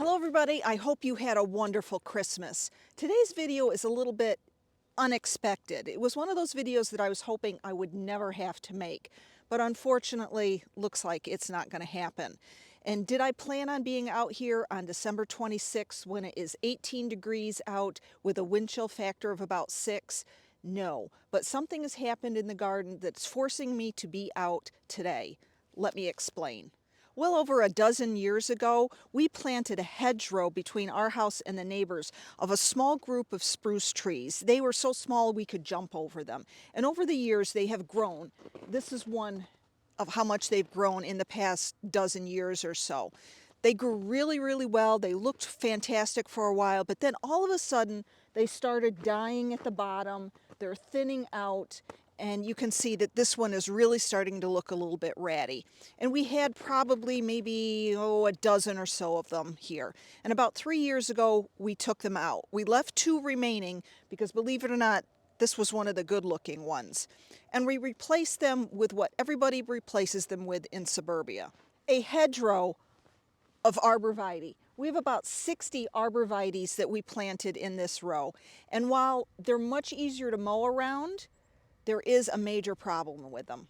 Hello everybody, I hope you had a wonderful Christmas. Today's video is a little bit unexpected. It was one of those videos that I was hoping I would never have to make, but unfortunately looks like it's not going to happen. And did I plan on being out here on December 26th when it is 18 degrees out with a wind chill factor of about 6? No, but something has happened in the garden that's forcing me to be out today. Let me explain. Well over a dozen years ago, we planted a hedgerow between our house and the neighbors of a small group of spruce trees. They were so small we could jump over them. And over the years, they have grown. This is one of how much they've grown in the past dozen years or so. They grew really, really well. They looked fantastic for a while, but then all of a sudden, they started dying at the bottom. They're thinning out. And you can see that this one is really starting to look a little bit ratty. And we had probably maybe, a dozen or so of them here. And about 3 years ago, we took them out. We left 2 remaining because, believe it or not, this was one of the good looking ones. And we replaced them with what everybody replaces them with in suburbia. A hedgerow of arborvitae. We have about 60 arborvitaes that we planted in this row. And while they're much easier to mow around, there is a major problem with them.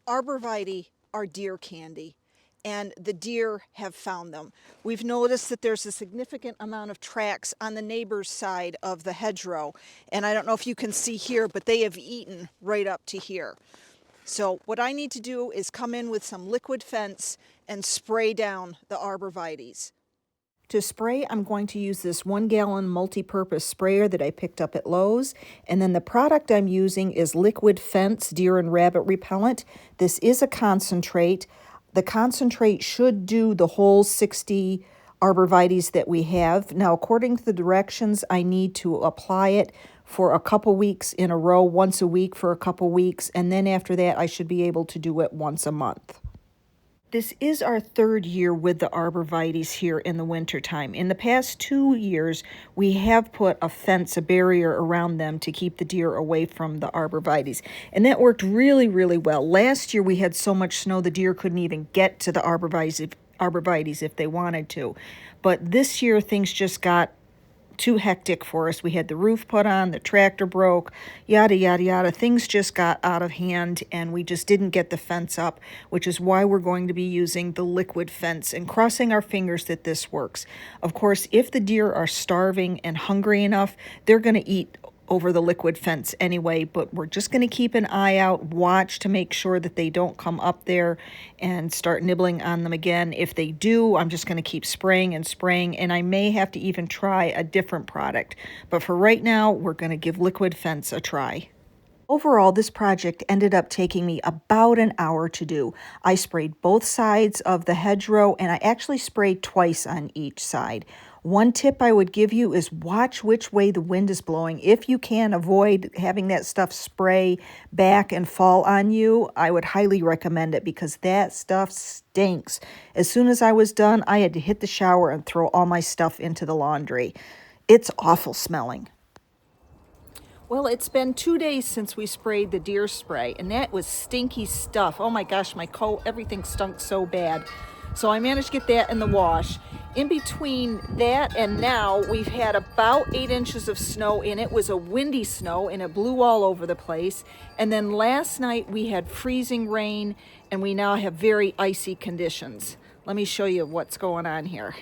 Arborvitae are deer candy, and the deer have found them. We've noticed that there's a significant amount of tracks on the neighbor's side of the hedgerow, and I don't know if you can see here, but they have eaten right up to here. So what I need to do is come in with some liquid fence and spray down the arborvitaes. To spray, I'm going to use this 1-gallon multi-purpose sprayer that I picked up at Lowe's. And then the product I'm using is Liquid Fence Deer and Rabbit Repellent. This is a concentrate. The concentrate should do the whole 60 arborvitaes that we have. Now, according to the directions, I need to apply it for a couple weeks in a row, once a week for a couple weeks. And then after that, I should be able to do it once a month. This is our 3rd year with the arborvitaes here in the wintertime. In the past 2 years, we have put a fence, a barrier around them to keep the deer away from the arborvitaes. And that worked really, really well. Last year, we had so much snow, the deer couldn't even get to the arborvitaes if they wanted to. But this year, things just got too hectic for us. We had the roof put on, the tractor broke, yada, yada, yada. Things just got out of hand and we just didn't get the fence up, which is why we're going to be using the liquid fence and crossing our fingers that this works. Of course, if the deer are starving and hungry enough, they're going to eat over the liquid fence anyway, but we're just going to keep an eye out, watch to make sure that they don't come up there and start nibbling on them again. If they do, I'm just going to keep spraying and spraying, and I may have to even try a different product. But for right now, we're going to give liquid fence a try. Overall, this project ended up taking me about an hour to do. I sprayed both sides of the hedgerow, and I actually sprayed twice on each side. One tip I would give you is watch which way the wind is blowing. If you can avoid having that stuff spray back and fall on you, I would highly recommend it because that stuff stinks. As soon as I was done, I had to hit the shower and throw all my stuff into the laundry. It's awful smelling. Well, it's been 2 days since we sprayed the deer spray, and that was stinky stuff. Oh my gosh, my coat, everything stunk so bad. So I managed to get that in the wash. In between that and now, we've had about 8 inches of snow, and it was a windy snow, and it blew all over the place. And then last night, we had freezing rain, and we now have very icy conditions. Let me show you what's going on here.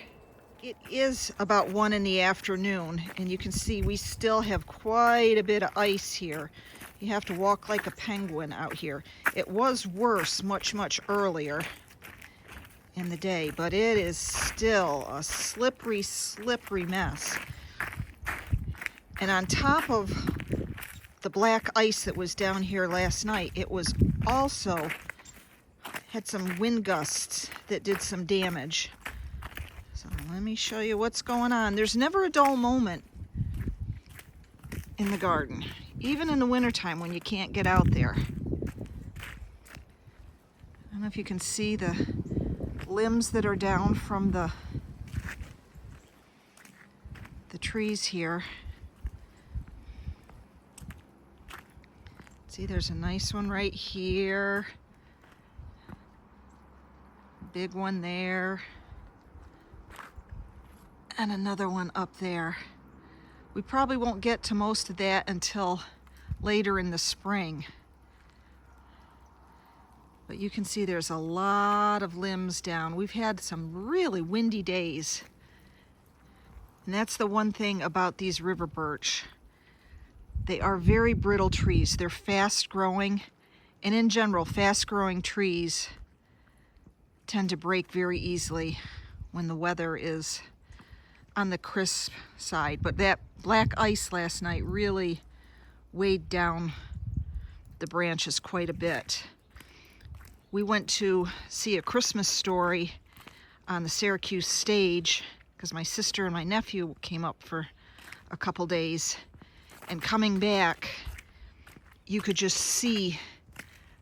It is about 1 in the afternoon, and you can see we still have quite a bit of ice here. You have to walk like a penguin out here. It was worse much, much earlier in the day, but it is still a slippery, slippery mess. And on top of the black ice that was down here last night, it was also had some wind gusts that did some damage. So let me show you what's going on. There's never a dull moment in the garden, even in the wintertime when you can't get out there. I don't know if you can see the limbs that are down from the trees here. See, there's a nice one right here. Big one there. And another one up there. We probably won't get to most of that until later in the spring. But you can see there's a lot of limbs down. We've had some really windy days. And that's the one thing about these river birch. They are very brittle trees. They're fast growing. And in general, fast growing trees tend to break very easily when the weather is on the crisp side. But that black ice last night really weighed down the branches quite a bit. We went to see A Christmas Story on the Syracuse stage because my sister and my nephew came up for a couple days. And coming back, you could just see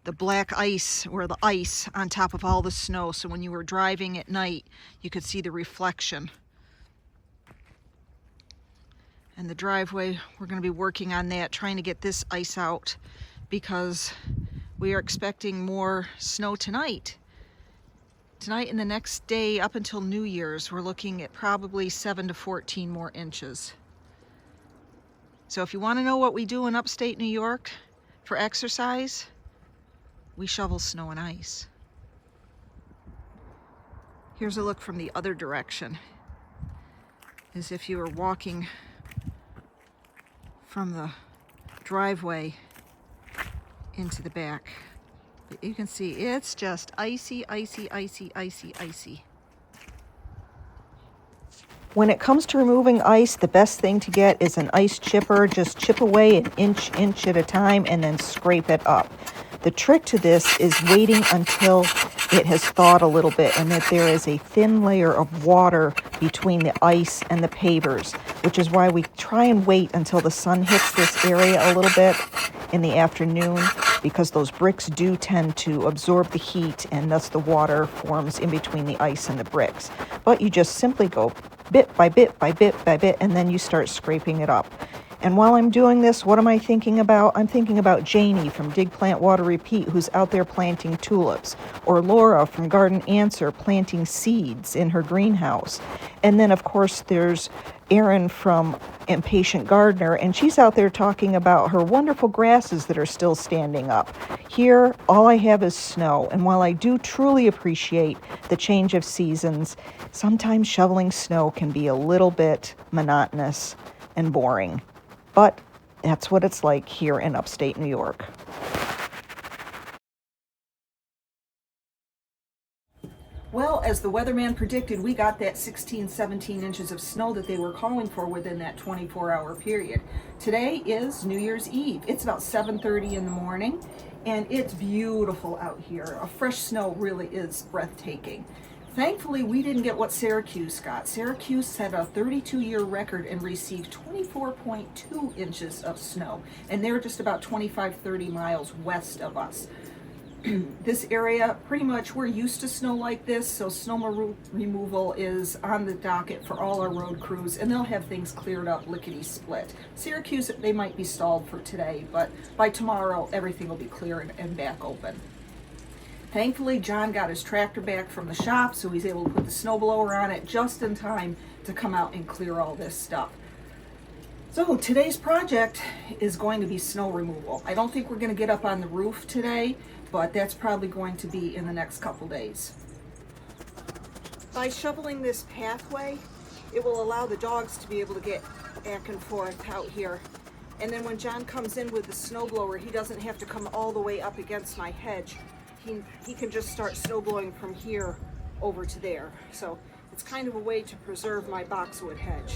the black ice, or the ice on top of all the snow. So when you were driving at night, you could see the reflection. And the driveway, we're going to be working on that, trying to get this ice out because we are expecting more snow tonight. Tonight and the next day up until New Year's, we're looking at probably 7 to 14 more inches. So if you want to know what we do in upstate New York for exercise, we shovel snow and ice. Here's a look from the other direction, as if you were walking from the driveway into the back. But you can see it's just icy, icy, icy, icy, icy. When it comes to removing ice, the best thing to get is an ice chipper. Just chip away an inch at a time and then scrape it up. The trick to this is waiting until it has thawed a little bit and that there is a thin layer of water between the ice and the pavers, which is why we try and wait until the sun hits this area a little bit in the afternoon, because those bricks do tend to absorb the heat and thus the water forms in between the ice and the bricks. But you just simply go bit by bit by bit by bit, and then you start scraping it up. And while I'm doing this, what am I thinking about? I'm thinking about Janie from Dig, Plant, Water, Repeat, who's out there planting tulips, or Laura from Garden Answer planting seeds in her greenhouse. And then, of course, there's Erin from Impatient Gardener, and she's out there talking about her wonderful grasses that are still standing up. Here, all I have is snow, and while I do truly appreciate the change of seasons, sometimes shoveling snow can be a little bit monotonous and boring. But that's what it's like here in upstate New York. Well, as the weatherman predicted, we got that 16, 17 inches of snow that they were calling for within that 24-hour period. Today is New Year's Eve. It's about 7:30 in the morning, and it's beautiful out here. A fresh snow really is breathtaking. Thankfully, we didn't get what Syracuse got. Syracuse set a 32-year record and received 24.2 inches of snow, and they're just about 25-30 miles west of us. This area, pretty much, we're used to snow like this, so snow removal is on the docket for all our road crews, and they'll have things cleared up lickety-split. Syracuse, they might be stalled for today, but by tomorrow, everything will be clear and back open. Thankfully, John got his tractor back from the shop, so he's able to put the snowblower on it just in time to come out and clear all this stuff. So today's project is going to be snow removal. I don't think we're going to get up on the roof today, but that's probably going to be in the next couple days. By shoveling this pathway, it will allow the dogs to be able to get back and forth out here. And then when John comes in with the snowblower, he doesn't have to come all the way up against my hedge. He can just start snow blowing from here over to there. So it's kind of a way to preserve my boxwood hedge.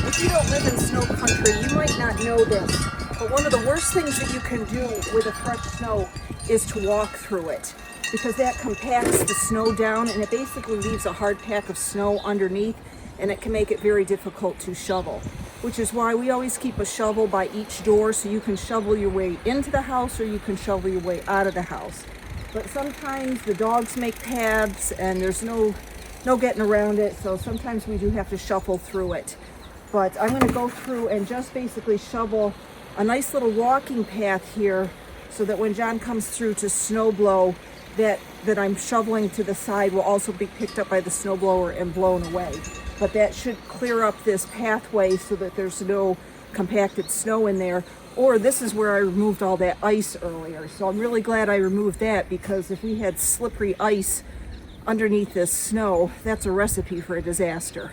If you don't live in snow country, you might not know this, but one of the worst things that you can do with a fresh snow is to walk through it, because that compacts the snow down and it basically leaves a hard pack of snow underneath, and it can make it very difficult to shovel, which is why we always keep a shovel by each door so you can shovel your way into the house or you can shovel your way out of the house. But sometimes the dogs make paths and there's no no getting around it, so sometimes we do have to shuffle through it. But I'm going to go through and just basically shovel a nice little walking path here so that when John comes through to snow blow, that I'm shoveling to the side will also be picked up by the snow blower and blown away. But that should clear up this pathway so that there's no compacted snow in there. Or this is where I removed all that ice earlier. So I'm really glad I removed that, because if we had slippery ice underneath this snow, that's a recipe for a disaster.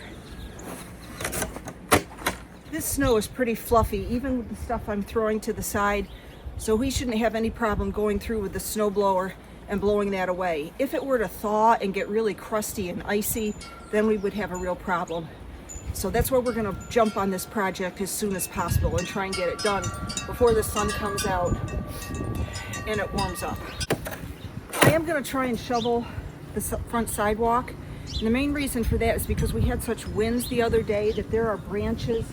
This snow is pretty fluffy, even with the stuff I'm throwing to the side, so we shouldn't have any problem going through with the snow blower and blowing that away. If it were to thaw and get really crusty and icy, then we would have a real problem. So that's why we're going to jump on this project as soon as possible and try and get it done before the sun comes out and it warms up. I am going to try and shovel the front sidewalk. And the main reason for that is because we had such winds the other day that there are branches.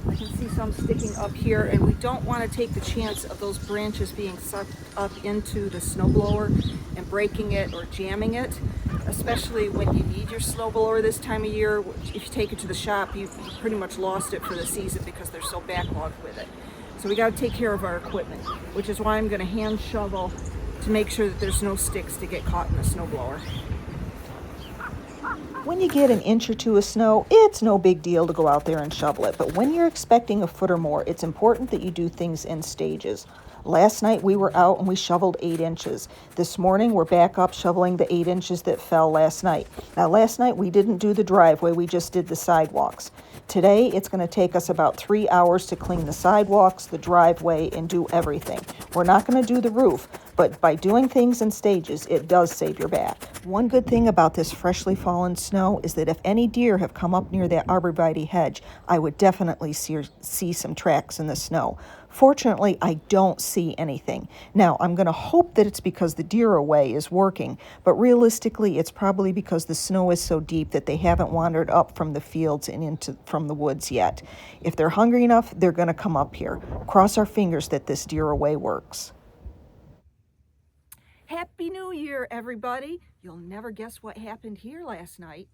I can see some sticking up here, and we don't want to take the chance of those branches being sucked up into the snowblower and breaking it or jamming it, especially when you need your snowblower this time of year. If you take it to the shop, you've pretty much lost it for the season because they're so backlogged with it. So we got to take care of our equipment, which is why I'm going to hand shovel to make sure that there's no sticks to get caught in the snowblower. When you get an inch or two of snow, it's no big deal to go out there and shovel it. But when you're expecting a foot or more, it's important that you do things in stages. Last night we were out and we shoveled 8 inches. This morning we're back up shoveling the 8 inches that fell last night. Now last night we didn't do the driveway, we just did the sidewalks. Today it's going to take us about 3 hours to clean the sidewalks, the driveway, and do everything. We're not going to do the roof, but by doing things in stages, it does save your back. One good thing about this freshly fallen snow is that if any deer have come up near that arborvitae hedge, I would definitely see some tracks in the snow. Fortunately, I don't see anything. Now, I'm going to hope that it's because the deer away is working, but realistically, it's probably because the snow is so deep that they haven't wandered up from the fields and from the woods yet. If they're hungry enough, they're going to come up here. Cross our fingers that this deer away works. Happy New Year, everybody. You'll never guess what happened here last night.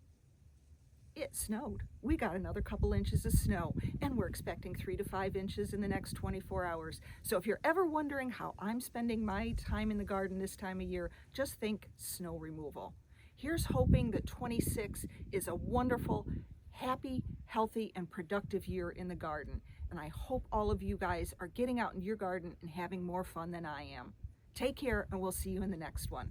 It snowed. We got another couple inches of snow, and we're expecting 3 to 5 inches in the next 24 hours. So if you're ever wondering how I'm spending my time in the garden this time of year, just think snow removal. Here's hoping that 26 is a wonderful, happy, healthy, and productive year in the garden. And I hope all of you guys are getting out in your garden and having more fun than I am. Take care, and we'll see you in the next one.